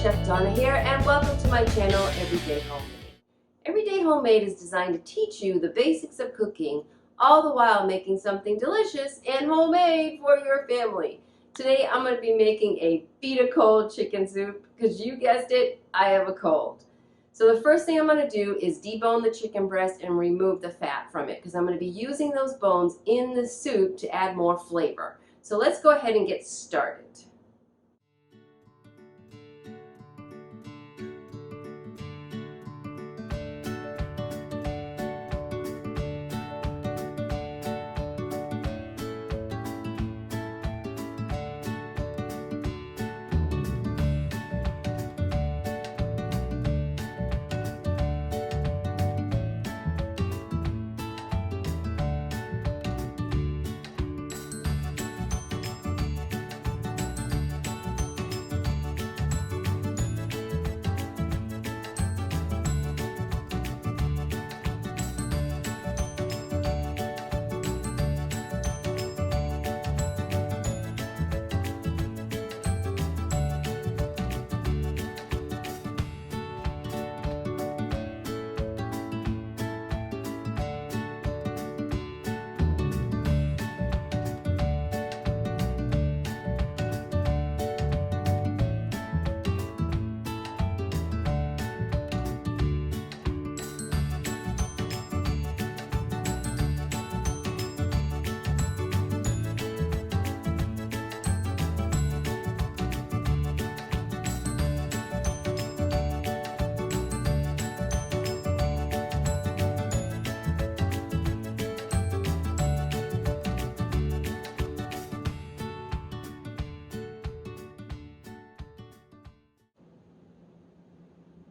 Chef Donna here, and welcome to my channel, Everyday Homemade. Everyday Homemade is designed to teach you the basics of cooking, all the while making something delicious and homemade for your family. Today I'm going to be making a beat a cold chicken soup, because you guessed it, I have a cold. So the first thing I'm going to do is debone the chicken breast and remove the fat from it, because I'm going to be using those bones in the soup to add more flavor. So let's go ahead and get started.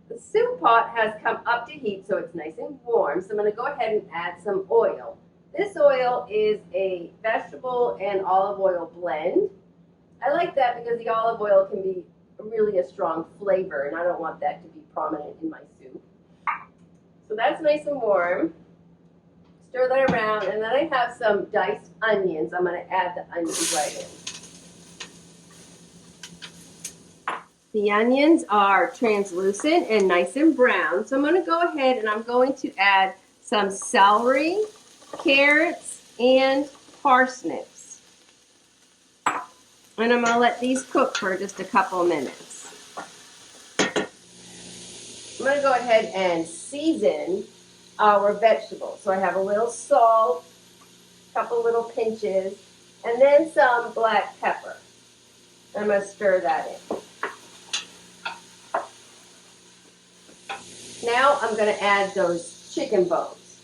The soup pot has come up to heat, so it's nice and warm. So I'm going to go ahead and add some oil. This oil is a vegetable and olive oil blend. I like that because the olive oil can be really a strong flavor, and I don't want that to be prominent in my soup. So that's nice and warm. Stir that around, and then I have some diced onions. I'm going to add the onions right in. The onions are translucent and nice and brown, so I'm going to go ahead and I'm going to add some celery, carrots, and parsnips. And I'm going to let these cook for just a couple of minutes. I'm going to go ahead and season our vegetables. So I have a little salt, a couple little pinches, and then some black pepper. I'm going to stir that in. Now I'm going to add those chicken bones.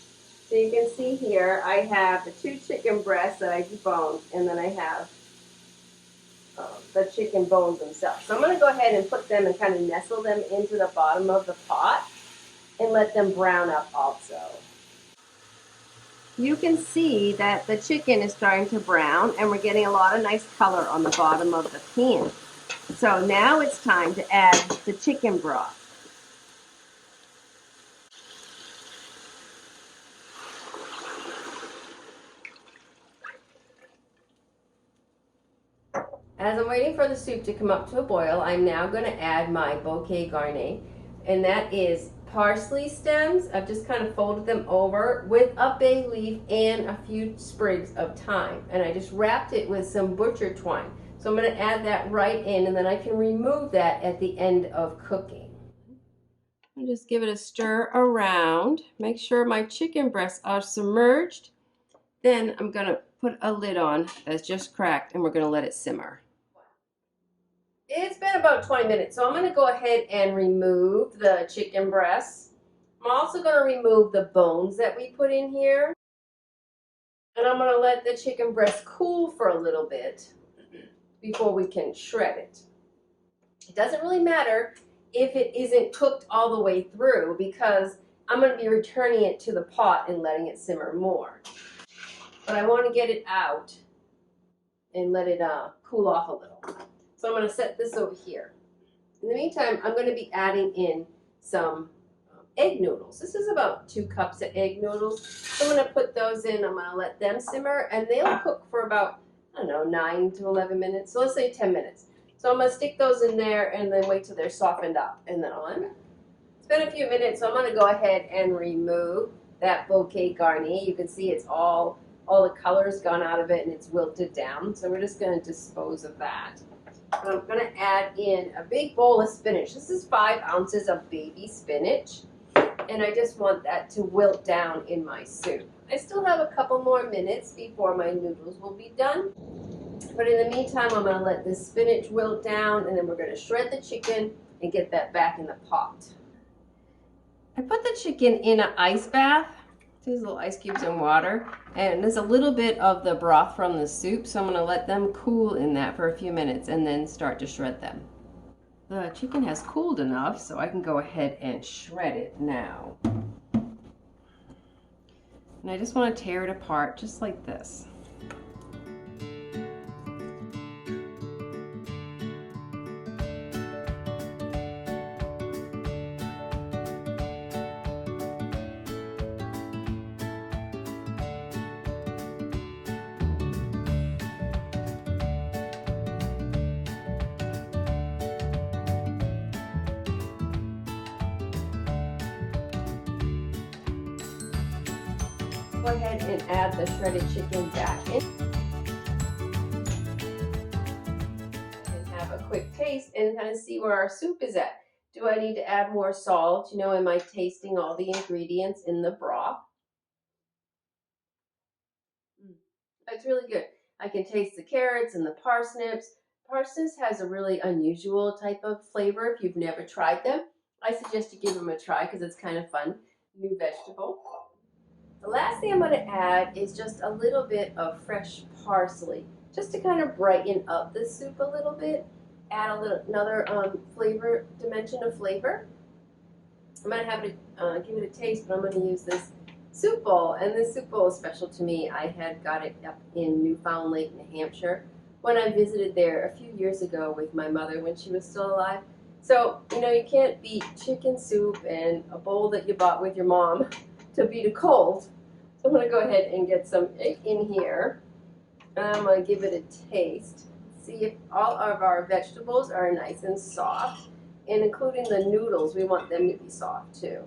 So you can see here I have the 2 chicken breasts that I deboned, and then I have the chicken bones themselves. So I'm going to go ahead and put them and kind of nestle them into the bottom of the pot and let them brown up also. You can see that the chicken is starting to brown, and we're getting a lot of nice color on the bottom of the pan. So now it's time to add the chicken broth. As I'm waiting for the soup to come up to a boil, I'm now going to add my Bouquet Garni, and that is parsley stems. I've just kind of folded them over with a bay leaf and a few sprigs of thyme, and I just wrapped it with some butcher twine. So I'm going to add that right in, and then I can remove that at the end of cooking. I'll just give it a stir around. Make sure my chicken breasts are submerged. Then I'm going to put a lid on that's just cracked, and we're going to let it simmer. It's been about 20 minutes, so I'm going to go ahead and remove the chicken breasts. I'm also going to remove the bones that we put in here. And I'm going to let the chicken breast cool for a little bit before we can shred it. It doesn't really matter if it isn't cooked all the way through, because I'm going to be returning it to the pot and letting it simmer more. But I want to get it out and let it cool off a little. So I'm going to set this over here. In the meantime, I'm going to be adding in some egg noodles. This is about 2 cups of egg noodles. So I'm going to put those in. I'm going to let them simmer, and they'll cook for about, I don't know, 9 to 11 minutes. So let's say 10 minutes. So I'm going to stick those in there and then wait till they're softened up and then on. It's been a few minutes, so I'm going to go ahead and remove that Bouquet Garni. You can see it's all the color's gone out of it and it's wilted down. So we're just going to dispose of that. I'm going to add in a big bowl of spinach. This is 5 ounces of baby spinach. And I just want that to wilt down in my soup. I still have a couple more minutes before my noodles will be done. But in the meantime, I'm going to let this spinach wilt down, and then we're going to shred the chicken and get that back in the pot. I put the chicken in an ice bath. These little ice cubes in water. And there's a little bit of the broth from the soup, so I'm going to let them cool in that for a few minutes and then start to shred them. The chicken has cooled enough, so I can go ahead and shred it now. And I just want to tear it apart just like this. Go ahead and add the shredded chicken back in and have a quick taste and kind of see where our soup is at. Do I need to add more salt? You know, am I tasting all the ingredients in the broth? That's really good. I can taste the carrots and the parsnips. Parsnips has a really unusual type of flavor. If you've never tried them, I suggest you give them a try because it's kind of fun. New vegetable. The last thing I'm going to add is just a little bit of fresh parsley, just to kind of brighten up the soup a little bit. Add another flavor, dimension of flavor. I'm going to have to give it a taste, but I'm going to use this soup bowl, and this soup bowl is special to me. I had got it up in Newfound Lake, New Hampshire, when I visited there a few years ago with my mother when she was still alive. So, you know, you can't beat chicken soup and a bowl that you bought with your mom to beat a cold. So I'm going to go ahead and get some in here. And I'm going to give it a taste. See if all of our vegetables are nice and soft. And including the noodles, we want them to be soft too.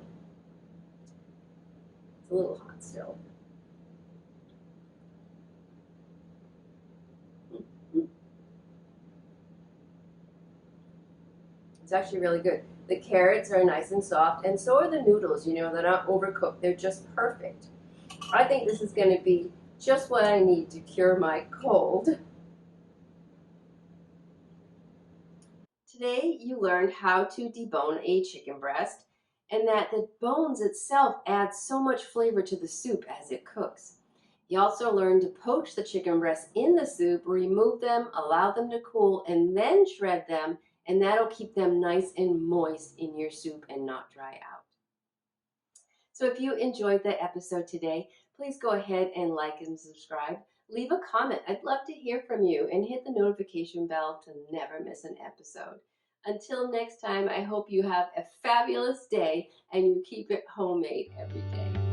It's a little hot still. It's actually really good. The carrots are nice and soft, and so are the noodles. You know, they're not overcooked. They're just perfect. I think this is going to be just what I need to cure my cold. Today you learned how to debone a chicken breast, and that the bones itself add so much flavor to the soup as it cooks. You also learned to poach the chicken breasts in the soup, remove them, allow them to cool, and then shred them, and that'll keep them nice and moist in your soup and not dry out. So if you enjoyed the episode today, please go ahead and like and subscribe. Leave a comment. I'd love to hear from you, and hit the notification bell to never miss an episode. Until next time, I hope you have a fabulous day and you keep it homemade every day.